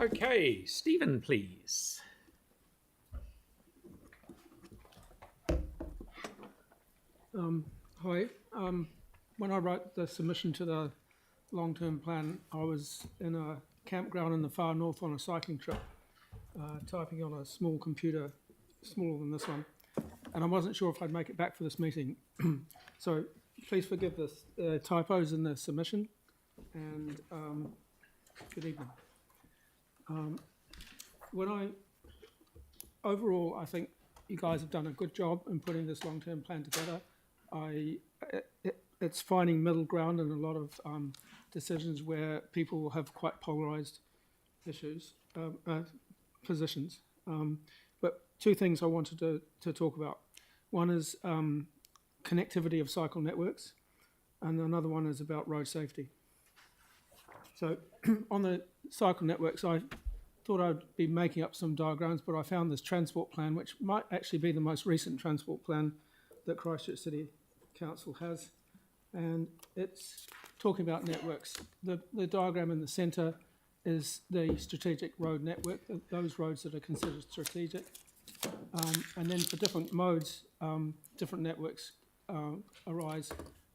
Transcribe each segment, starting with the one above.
Okay, Stephen, please. Hi. When I wrote the submission to the long-term plan, I was in a campground in the far north on a cycling trip, typing on a small computer, smaller than this one, and I wasn't sure if I'd make it back for this meeting. So please forgive the typos in the submission, and good evening. Overall, I think you guys have done a good job in putting this long-term plan together. It's finding middle ground in a lot of decisions where people have quite polarised positions. But two things I wanted to talk about. One is connectivity of cycle networks, and another one is about road safety. So on the cycle networks, I thought I'd be making up some diagrams, but I found this transport plan, which might actually be the most recent transport plan that Christchurch City Council has, and it's talking about networks. The diagram in the centre is the strategic road network, those roads that are considered strategic, and then for different modes, different networks arise.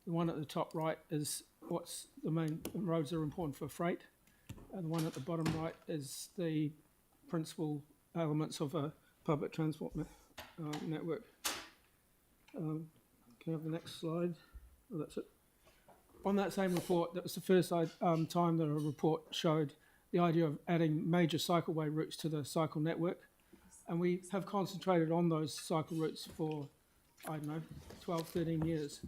The one at the top right is what's the main roads that are important for freight, and the one at the bottom right is the principal elements of a public transport network. Can I have the next slide? Oh, that's it. On that same report, that was the first time that a report showed the idea of adding major cycleway routes to the cycle network. And we have concentrated on those cycle routes for, 12, 13 years.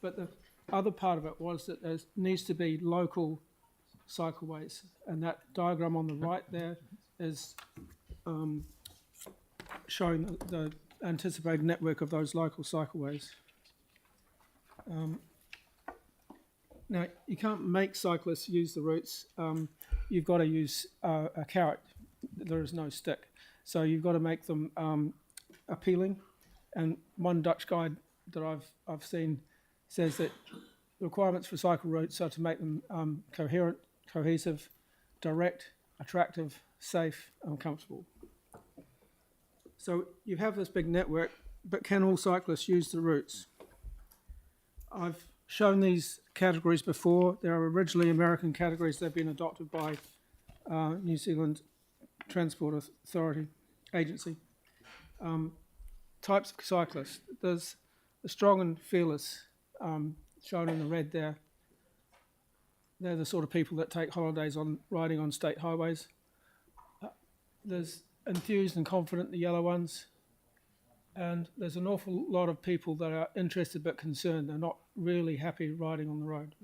But the other part of it was that there needs to be local cycleways. And that diagram on the right there is showing the anticipated network of those local cycleways. Now, you can't make cyclists use the routes. You've got to use a carrot. There is no stick. So you've got to make them appealing. And one Dutch guide that I've seen says that the requirements for cycle routes are to make them coherent, cohesive, direct, attractive, safe, and comfortable. So you have this big network, but can all cyclists use the routes? I've shown these categories before. They are originally American categories. They've been adopted by New Zealand Transport Authority Agency. Types of cyclists. There's the strong and fearless, shown in the red there. They're the sort of people that take holidays on riding on state highways. There's enthused and confident, the yellow ones. And there's an awful lot of people that are interested but concerned. They're not really happy riding on the road.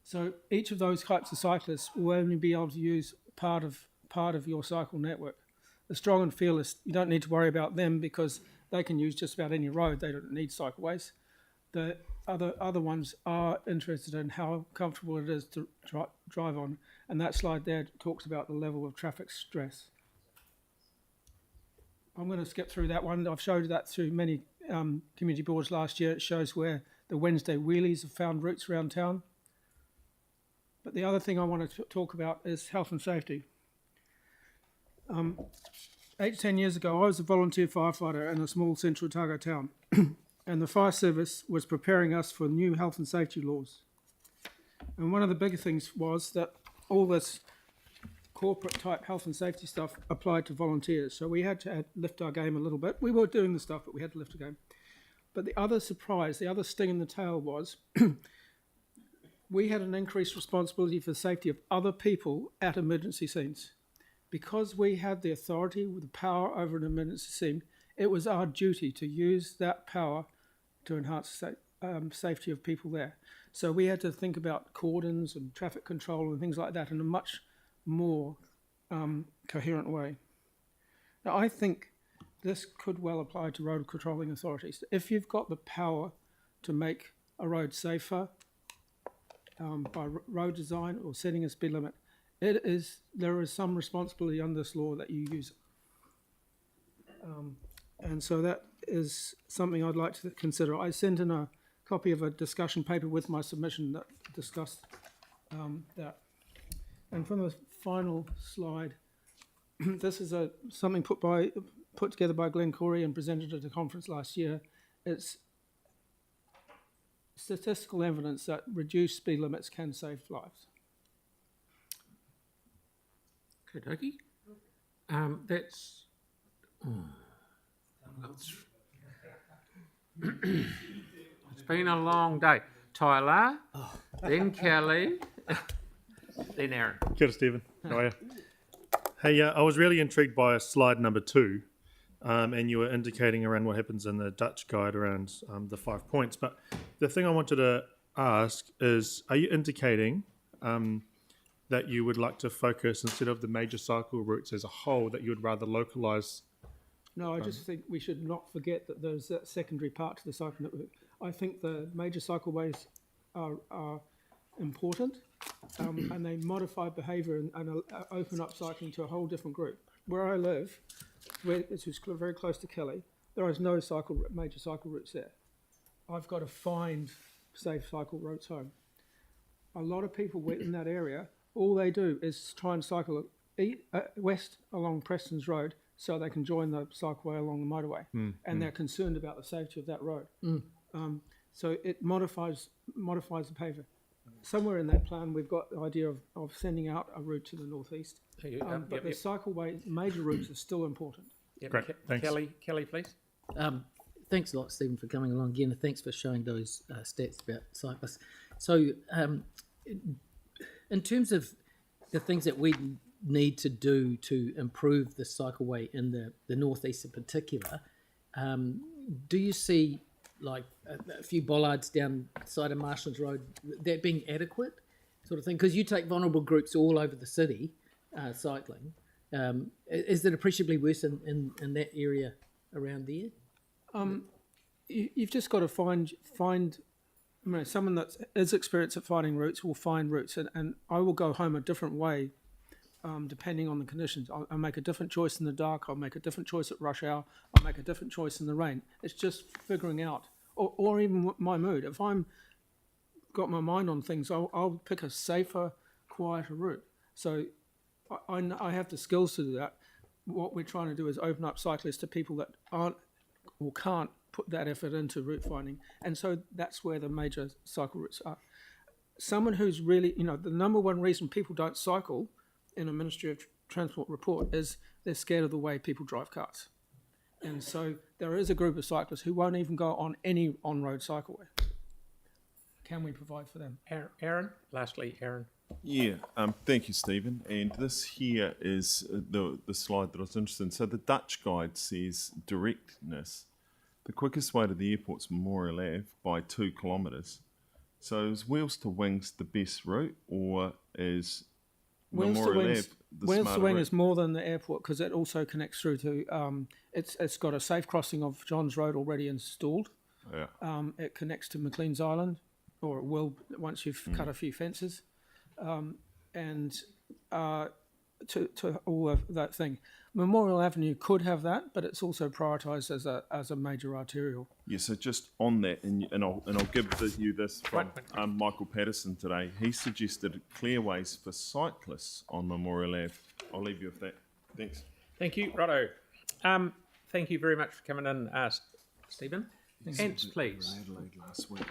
So each of those types of cyclists will only be able to use part of your cycle network. The strong and fearless, you don't need to worry about them because they can use just about any road. They don't need cycleways. The other ones are interested in how comfortable it is to drive on. And that slide there talks about the level of traffic stress. I'm going to skip through that one. I've showed that through many community boards last year. It shows where the Wednesday wheelies have found routes around town. But the other thing I want to talk about is health and safety. 8 to 10 years ago, I was a volunteer firefighter in a small central Otago town, and the fire service was preparing us for new health and safety laws. And one of the bigger things was that all this corporate type health and safety stuff applied to volunteers. So we had to lift our game a little bit. We were doing the stuff, but we had to lift the game. But the other surprise, the other sting in the tail was we had an increased responsibility for the safety of other people at emergency scenes. Because we had the authority with the power over an emergency scene, it was our duty to use that power to enhance safety of people there. So we had to think about cordons and traffic control and things like that in a much more coherent way. Now, I think this could well apply to road controlling authorities. If you've got the power to make a road safer by road design or setting a speed limit, there is some responsibility under this law that you use it. And so that is something I'd like to consider. I sent in a copy of a discussion paper with my submission that discussed that. And from the final slide. This is something put together by Glenn Corey and presented at a conference last year. It's statistical evidence that reduced speed limits can save lives. Okey-dokey. That's... It's been a long day. Tyler, then Kelly, then Aaron. Kia ora, Stephen. How are you? Hey, I was really intrigued by slide number 2, and you were indicating around what happens in the Dutch guide around the 5 points. But the thing I wanted to ask is, are you indicating that you would like to focus, instead of the major cycle routes as a whole, that you would rather localise? No, I just think we should not forget that there's that secondary part to the cycle network. I think the major cycleways are important, and they modify behaviour and open up cycling to a whole different group. Where I live, which is very close to Kelly, there is no major cycle routes there. I've got to find safe cycle routes home. A lot of people in that area, all they do is try and cycle west along Preston's Road so they can join the cycleway along the motorway, and they're concerned about the safety of that road. So it modifies the behaviour. Somewhere in that plan, we've got the idea of sending out a route to the northeast, but the cycleway major routes are still important. Yep. Great, thanks. Kelly, please. Thanks a lot, Stephen, for coming along again, and thanks for showing those stats about cyclists. So, in terms of the things that we need to do to improve the cycleway in the northeast in particular, do you see like a few bollards down the side of Marshlands Road, that being adequate sort of thing? Because you take vulnerable groups all over the city cycling. Is it appreciably worse in that area around there? You've just got to find someone that is experienced at finding routes will find routes, and I will go home a different way depending on the conditions. I'll make a different choice in the dark, I'll make a different choice at rush hour, I'll make a different choice in the rain. It's just figuring out, or even my mood. If I'm got my mind on things, I'll pick a safer, quieter route. So I have the skills to do that. What we're trying to do is open up cyclists to people that aren't or can't put that effort into route finding, and so that's where the major cycle routes are. Someone who's really, the number one reason people don't cycle in a Ministry of Transport report is they're scared of the way people drive cars. And so there is a group of cyclists who won't even go on any on-road cycleway. Can we provide for them? Aaron, lastly, Aaron. Yeah, thank you, Stephen. And this here is the slide that I was interested in. So the Dutch guide says directness. The quickest way to the airport's Memorial Ave by 2 kilometres. So is wheels to wings the best route, or is Memorial Ave the Wheels to smarter wing route? is more than the airport because it also connects through to. It's got a safe crossing of Johns Road already installed. Yeah. It connects to McLean's Island, or it will once you've cut a few fences, and to all of that thing. Memorial Avenue could have that, but it's also prioritised as a major arterial. Yeah, so just on that, and I'll give you this from Michael Patterson today. He suggested clearways for cyclists on Memorial Ave. I'll leave you with that. Thanks. Thank you, Rotto. Thank you very much for coming in, Stephen. Ants, please. Adelaide last week.